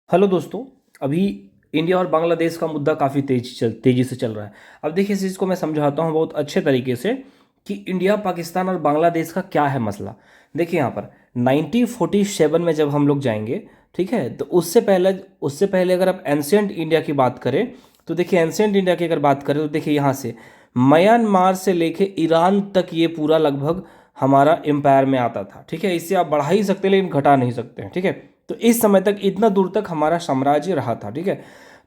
Hello दोस्तों। अभी India और बांग्लादेश का मुद्दा काफ़ी तेज़ी से चल रहा है। अब देखिए, इस चीज़ को मैं समझाता हूँ बहुत अच्छे तरीके से कि इंडिया पाकिस्तान और बांग्लादेश का क्या है मसला। देखिए यहाँ पर 1947 में जब हम लोग जाएंगे, ठीक है, तो उससे पहले अगर आप एंशियंट इंडिया की बात करें तो देखिए, एंशियंट इंडिया की अगर बात करें तो देखिए यहाँ से म्यांमार से लेके ईरान तक ये पूरा लगभग हमारा एम्पायर में आता था। ठीक है, इससे आप बढ़ा ही सकते हैं लेकिन घटा नहीं सकते हैं। ठीक है, तो इस समय तक इतना दूर तक हमारा साम्राज्य रहा था। ठीक है,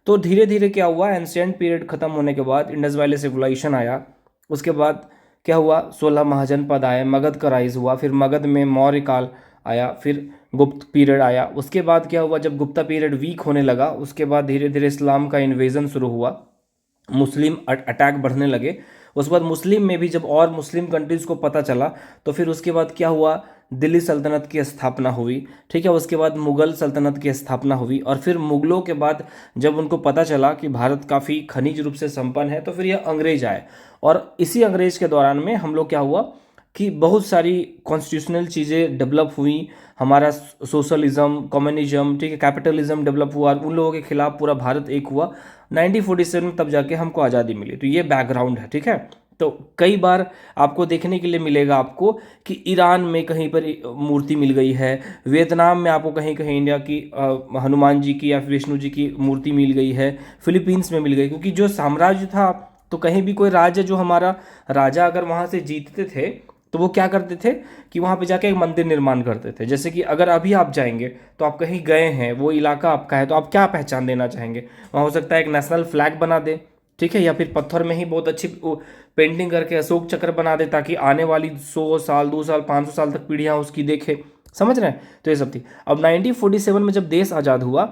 तो धीरे धीरे क्या हुआ, एंशियंट पीरियड खत्म होने के बाद इंडस वैली सिविलाइजेशन आया। उसके बाद क्या हुआ, 16 महाजनपद आए, मगध का राइज हुआ, फिर मगध में मौर्य काल आया, फिर गुप्त पीरियड आया। उसके बाद क्या हुआ, जब गुप्ता पीरियड वीक होने लगा उसके बाद धीरे धीरे इस्लाम का इन्वेजन शुरू हुआ, मुस्लिम अटैक बढ़ने लगे। उसके बाद मुस्लिम में भी जब और मुस्लिम कंट्रीज़ को पता चला तो फिर उसके बाद क्या हुआ, दिल्ली सल्तनत की स्थापना हुई। ठीक है, उसके बाद मुग़ल सल्तनत की स्थापना हुई और फिर मुग़लों के बाद जब उनको पता चला कि भारत काफ़ी खनिज रूप से संपन्न है तो फिर यह अंग्रेज आए। और इसी अंग्रेज के दौरान में हम लोग क्या हुआ कि बहुत सारी कॉन्स्टिट्यूशनल चीज़ें डेवलप हुई। हमारा सोशलिज्म, कम्युनिज्म, ठीक है, कैपिटलिज्म डेवलप हुआ, उन लोगों के खिलाफ पूरा भारत एक हुआ। 1947 में तब जाके हमको आज़ादी मिली। तो ये बैकग्राउंड है। ठीक है, तो कई बार आपको देखने के लिए मिलेगा आपको कि ईरान में कहीं पर मूर्ति मिल गई है, वियतनाम में आपको कहीं कहीं इंडिया की हनुमान जी की या विष्णु जी की मूर्ति मिल गई है, फिलीपींस में मिल गई। क्योंकि जो साम्राज्य था, तो कहीं भी कोई राज्य, जो हमारा राजा अगर वहाँ से जीतते थे तो वो क्या करते थे कि वहाँ पे जाके एक मंदिर निर्माण करते थे। जैसे कि अगर अभी आप जाएंगे तो आप कहीं गए हैं, वो इलाका आपका है, तो आप क्या पहचान देना चाहेंगे? वहाँ हो सकता है एक नेशनल फ्लैग बना दे, ठीक है, या फिर पत्थर में ही बहुत अच्छी पेंटिंग करके अशोक चक्र बना दे ताकि आने वाली 100 साल, 2 साल, 500 साल तक पीढ़ियाँ उसकी देखे। समझ रहे हैं? तो ये सब थी। अब 1947 में जब देश आज़ाद हुआ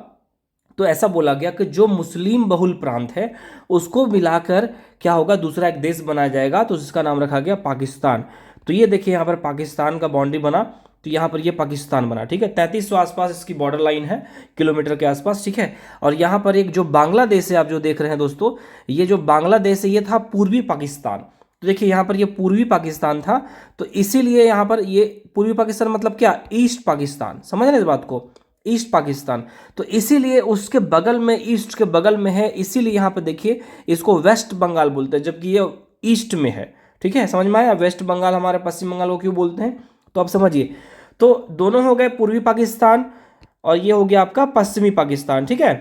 तो ऐसा बोला गया कि जो मुस्लिम बहुल प्रांत है उसको मिलाकर क्या होगा, दूसरा एक देश बनाया जाएगा, तो जिसका नाम रखा गया पाकिस्तान। तो ये देखिए यहाँ पर पाकिस्तान का बाउंड्री बना, तो यहाँ पर ये पाकिस्तान बना। ठीक है, 3300 आसपास इसकी बॉर्डर लाइन है, किलोमीटर के आसपास। ठीक है, और यहाँ पर एक जो बांग्लादेश है आप जो देख रहे हैं दोस्तों, ये जो बांग्लादेश है ये था पूर्वी पाकिस्तान। तो देखिए यहाँ पर ये पूर्वी पाकिस्तान था, तो इसीलिए यहाँ पर ये पूर्वी पाकिस्तान मतलब क्या, ईस्ट पाकिस्तान। समझ रहे हैं इस बात को, ईस्ट पाकिस्तान। तो इसीलिए उसके बगल में, ईस्ट के बगल में है, इसीलिए यहाँ पे देखिए इसको वेस्ट बंगाल बोलते हैं, जबकि ये ईस्ट में है। ठीक है, समझ में आया? वेस्ट बंगाल हमारे पश्चिम बंगाल को क्यों बोलते हैं, तो आप समझिए। तो दोनों हो गए पूर्वी पाकिस्तान और ये हो गया आपका पश्चिमी पाकिस्तान। ठीक है,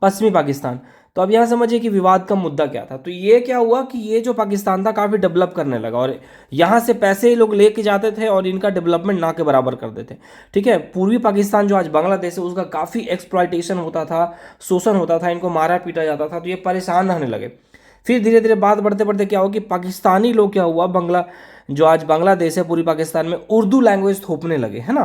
पश्चिमी पाकिस्तान। तो अब यहाँ समझिए कि विवाद का मुद्दा क्या था। तो ये क्या हुआ कि ये जो पाकिस्तान था काफ़ी डेवलप करने लगा और यहाँ से पैसे लोग लेके जाते थे और इनका डेवलपमेंट ना के बराबर कर देते। ठीक है, पूर्वी पाकिस्तान जो आज बांग्लादेश है उसका काफ़ी एक्सप्लॉयटेशन होता था, शोषण होता था, इनको मारा पीटा जाता था, तो ये परेशान रहने लगे। फिर धीरे धीरे बात बढ़ते बढ़ते क्या हुआ कि पाकिस्तानी लोग क्या हुआ, जो आज बांग्लादेश है पूर्वी पाकिस्तान में, उर्दू लैंग्वेज थोपने लगे, है ना।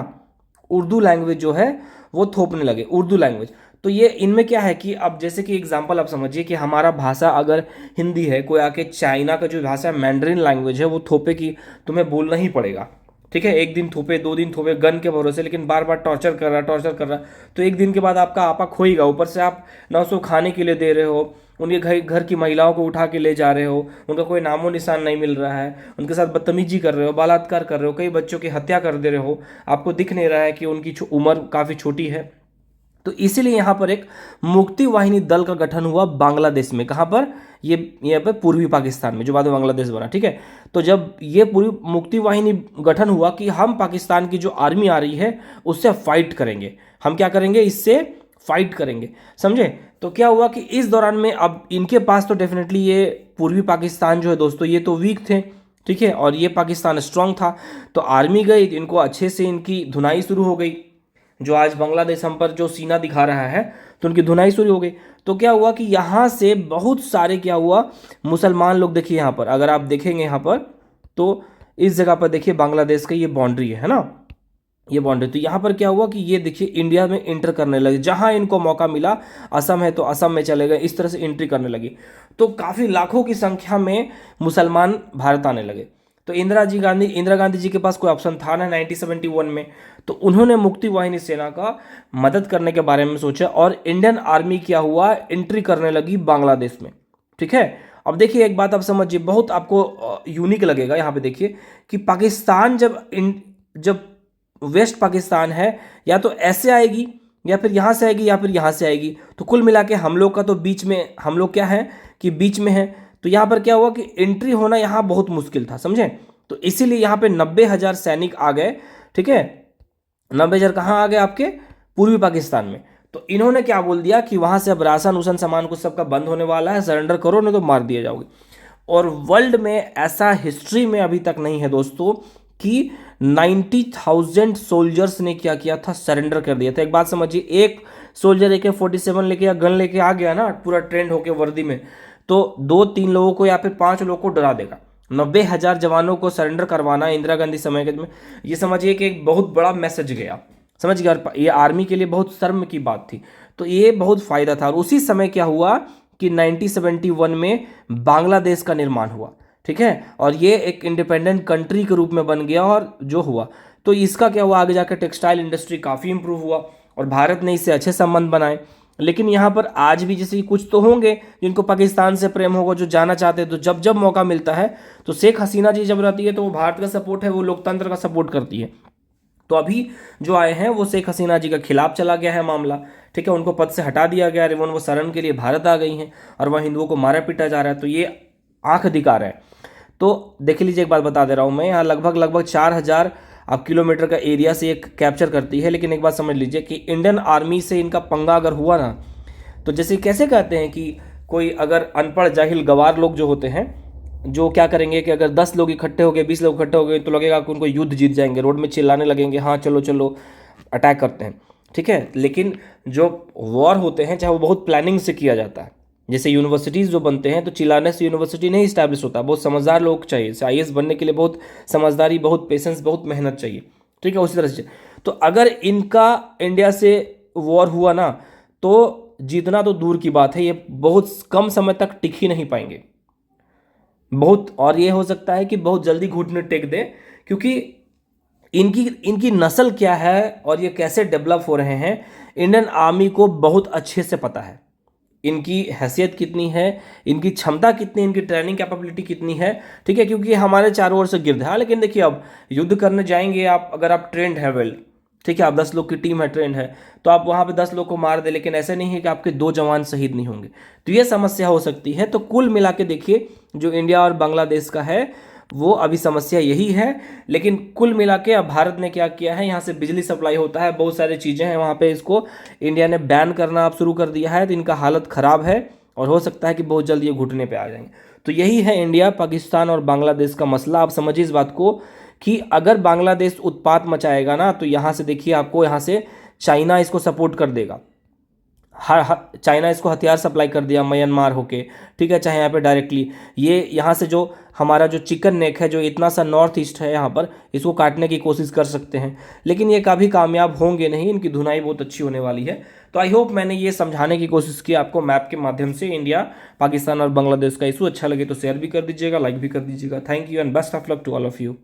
उर्दू लैंग्वेज जो है वो थोपने लगे, उर्दू लैंग्वेज। तो ये इनमें क्या है कि अब जैसे कि एग्जांपल आप समझिए कि हमारा भाषा अगर हिंदी है, कोई आके चाइना का जो भाषा है मैंड्रिन लैंग्वेज है वो थोपे कि तुम्हें बोलना ही पड़ेगा। ठीक है, एक दिन थोपे, 2 दिन थोपे गन के भरोसे, लेकिन बार बार टॉर्चर कर रहा, टॉर्चर कर रहा, तो एक दिन के बाद आपका आपा खोएगा। ऊपर से आप ना उसको खाने के लिए दे रहे हो, उनके घर घर की महिलाओं को उठा के ले जा रहे हो, उनका कोई नामो निशान नहीं मिल रहा है, उनके साथ बदतमीजी कर रहे हो, बलात्कार कर रहे हो, कई बच्चों की हत्या कर दे रहे हो, आपको दिख नहीं रहा है कि उनकी उम्र काफ़ी छोटी है। तो इसीलिए यहाँ पर एक मुक्ति वाहिनी दल का गठन हुआ बांग्लादेश में। कहाँ पर? ये यहाँ पर पूर्वी पाकिस्तान में, जो बाद में बांग्लादेश बना। ठीक है, तो जब ये पूरी मुक्ति वाहिनी गठन हुआ कि हम पाकिस्तान की जो आर्मी आ रही है उससे फाइट करेंगे, हम क्या करेंगे, इससे फाइट करेंगे। समझे? तो क्या हुआ कि इस दौरान में अब इनके पास तो डेफिनेटली ये पूर्वी पाकिस्तान जो है दोस्तों, ये तो वीक थे। ठीक है, और ये पाकिस्तान स्ट्रांग था। तो आर्मी गई तो इनको अच्छे से इनकी धुनाई शुरू हो गई। जो आज बांग्लादेश हम पर जो सीना दिखा रहा है तो उनकी धुनाई शुरू हो गई। तो क्या हुआ कि यहाँ से बहुत सारे क्या हुआ, मुसलमान लोग, देखिए यहाँ पर अगर आप देखेंगे यहाँ पर, तो इस जगह पर देखिए बांग्लादेश का ये बाउंड्री है ना, ये बाउंड्री। तो यहाँ पर क्या हुआ कि ये देखिए इंडिया में इंटर करने लगे, जहाँ इनको मौका मिला, असम है तो असम में चले गए, इस तरह से एंट्री करने लगी। तो काफ़ी लाखों की संख्या में मुसलमान भारत आने लगे। तो इंदिरा गांधी जी के पास कोई ऑप्शन था ना 1971 में, तो उन्होंने मुक्ति वाहिनी सेना का मदद करने के बारे में सोचा और इंडियन आर्मी क्या हुआ, एंट्री करने लगी बांग्लादेश में। ठीक है, अब देखिए एक बात आप समझिए, बहुत आपको यूनिक लगेगा। यहाँ पे देखिए कि पाकिस्तान जब वेस्ट पाकिस्तान है या तो ऐसे आएगी या फिर यहाँ से आएगी या फिर यहाँ से आएगी। तो कुल मिला के हम लोग का तो बीच में, हम लोग क्या है कि बीच में है। तो यहाँ पर क्या हुआ कि एंट्री होना यहाँ बहुत मुश्किल था, समझे। तो इसीलिए यहाँ पे 90,000 सैनिक आ गए, ठीक है। 90,000 कहाँ आ गए, आपके पूर्वी पाकिस्तान में। तो इन्होंने क्या बोल दिया कि वहां से अब राशन उसन सामान कुछ सबका बंद होने वाला है, सरेंडर करो नहीं तो मार दिए जाओगे। और वर्ल्ड में ऐसा हिस्ट्री में अभी तक नहीं है दोस्तों कि 90,000 सोल्जर्स ने क्या किया था, सरेंडर कर दिया था। एक बात समझिए, एक सोल्जर AK-47 लेके या गन लेके आ गया ना पूरा ट्रेंड होके वर्दी में, तो 2-3 लोगों को या फिर 5 लोगों को डरा देगा। 90,000 जवानों को सरेंडर करवाना इंदिरा गांधी समय के में, ये समझिए कि एक बहुत बड़ा मैसेज गया, समझ गया। ये आर्मी के लिए बहुत शर्म की बात थी। तो ये बहुत फायदा था। और उसी समय क्या हुआ कि 1971 में बांग्लादेश का निर्माण हुआ, ठीक है। और ये एक इंडिपेंडेंट कंट्री के रूप में बन गया। और जो हुआ तो इसका क्या हुआ, आगे जाकर टेक्सटाइल इंडस्ट्री काफ़ी इंप्रूव हुआ और भारत ने इससे अच्छे संबंध बनाए। लेकिन यहाँ पर आज भी जैसे कुछ तो होंगे जिनको पाकिस्तान से प्रेम होगा, जो जाना चाहते हैं। तो जब जब मौका मिलता है तो शेख हसीना जी जब रहती है तो वो भारत का सपोर्ट है, वो लोकतंत्र का सपोर्ट करती है। तो अभी जो आए हैं वो शेख हसीना जी के खिलाफ चला गया है मामला, ठीक है। उनको पद से हटा दिया गया, रिवोन वो शरण के लिए भारत आ गई हैं और वह हिंदुओं को मारा पीटा जा रहा है। तो ये आंख दिखा रहा है। तो देख लीजिए, एक बात बता दे रहा हूँ मैं, यहाँ लगभग 4,000 आप किलोमीटर का एरिया से एक कैप्चर करती है। लेकिन एक बात समझ लीजिए कि इंडियन आर्मी से इनका पंगा अगर हुआ ना, तो जैसे कैसे कहते हैं कि कोई अगर अनपढ़ जाहिल गवार लोग जो होते हैं, जो क्या करेंगे कि अगर 10 लोग इकट्ठे हो गए, 20 लोग इकट्ठे हो गए, तो लगेगा कि उनको युद्ध जीत जाएंगे, रोड में चिल्लाने लगेंगे, हाँ चलो चलो अटैक करते हैं, ठीक है। लेकिन जो वॉर होते हैं चाहे वो बहुत प्लानिंग से किया जाता है। जैसे यूनिवर्सिटीज़ जो बनते हैं, तो चिल्लाने से यूनिवर्सिटी नहीं इस्टेब्लिश होता, बहुत समझदार लोग चाहिए। जैसे IAS बनने के लिए बहुत समझदारी, बहुत पेशेंस, बहुत मेहनत चाहिए, ठीक है। उसी तरह से तो अगर इनका इंडिया से वॉर हुआ ना, तो जीतना तो दूर की बात है, ये बहुत कम समय तक टिक ही नहीं पाएंगे बहुत। और ये हो सकता है कि बहुत जल्दी घुटने टेक दे, क्योंकि इनकी इनकी नस्ल क्या है और ये कैसे डेवलप हो रहे हैं, इंडियन आर्मी को बहुत अच्छे से पता है। इनकी हैसियत कितनी है, इनकी क्षमता कितनी, इनकी ट्रेनिंग कैपेबिलिटी कितनी है, ठीक है। क्योंकि हमारे चारों ओर से गिर्द है। लेकिन देखिए, अब युद्ध करने जाएंगे आप, अगर आप ट्रेंड है वेल, ठीक है, आप 10 लोग की टीम है, ट्रेंड है, तो आप वहाँ पे 10 लोग को मार दे। लेकिन ऐसे नहीं है कि आपके 2 जवान शहीद नहीं होंगे। तो ये समस्या हो सकती है। तो कुल मिला के देखिए, जो इंडिया और बांग्लादेश का है वो अभी समस्या यही है। लेकिन कुल मिला के अब भारत ने क्या किया है, यहाँ से बिजली सप्लाई होता है, बहुत सारी चीज़ें हैं वहाँ पे, इसको इंडिया ने बैन करना अब शुरू कर दिया है। तो इनका हालत ख़राब है और हो सकता है कि बहुत जल्द ये घुटने पे आ जाएंगे। तो यही है इंडिया, पाकिस्तान और बांग्लादेश का मसला। आप समझिए इस बात को कि अगर बांग्लादेश उत्पात मचाएगा ना, तो यहाँ से देखिए, आपको यहाँ से चाइना इसको सपोर्ट कर देगा। चाइना इसको हथियार सप्लाई कर दिया म्यांमार होके, ठीक है, चाहे यहाँ पे डायरेक्टली ये यहाँ से जो हमारा जो चिकन नेक है, जो इतना सा नॉर्थ ईस्ट है, यहाँ पर इसको काटने की कोशिश कर सकते हैं। लेकिन ये कभी कामयाब होंगे नहीं, इनकी धुनाई बहुत अच्छी होने वाली है। तो आई होप मैंने ये समझाने की कोशिश की आपको मैप के माध्यम से इंडिया, पाकिस्तान और बांग्लादेश का इशू। अच्छा लगे तो शेयर भी कर दीजिएगा, लाइक भी कर दीजिएगा। Thank you and best of luck to all of you.